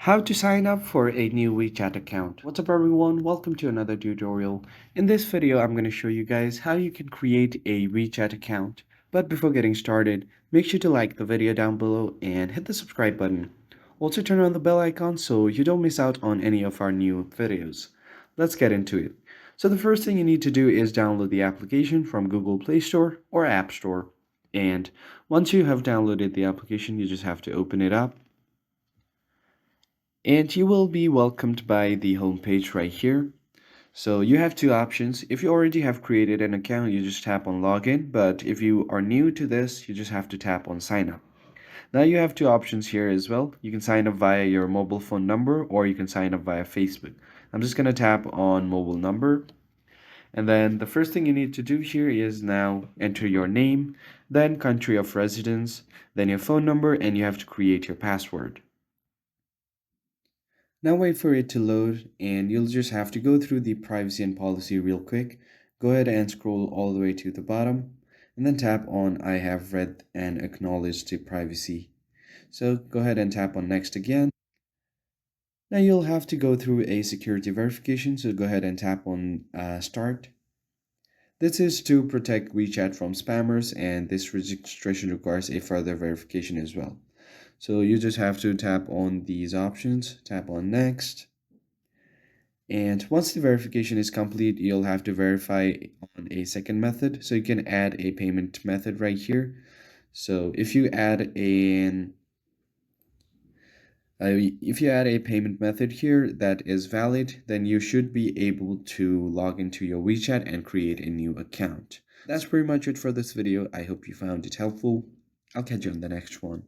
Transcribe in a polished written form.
How to sign up for a new WeChat account. What's up everyone? Welcome to another tutorial. In this video, I'm going to show you guys how you can create a WeChat account. But before getting started, make sure to like the video down below and hit the subscribe button. Also turn on the bell icon so you don't miss out on any of our new videos. Let's get into it. So the first thing you need to do is download the application from Google Play Store or App Store. And once you have downloaded the application, you just have to open it up and you will be welcomed by the home page right here. So you have two options. If you already have created an account, you just tap on login, but if you are new to this, you just have to tap on sign up. Now you have two options here as well. You can sign up via your mobile phone number or you can sign up via Facebook. I'm just going to tap on mobile number. And then the first thing you need to do here is now enter your name, then country of residence, then your phone number, and you have to create your password. Now wait for it to load and you'll just have to go through the privacy and policy real quick. Go ahead and scroll all the way to the bottom and then tap on I have read and acknowledged the privacy. So go ahead and tap on next again. Now you'll have to go through a security verification, so go ahead and tap on start. This is to protect WeChat from spammers, and this registration requires a further verification as well. So you just have to tap on these options, tap on next. And once the verification is complete, you'll have to verify on a second method. So you can add a payment method right here. So if you add a payment method here that is valid, then you should be able to log into your WeChat and create a new account. That's pretty much it for this video. I hope you found it helpful. I'll catch you on the next one.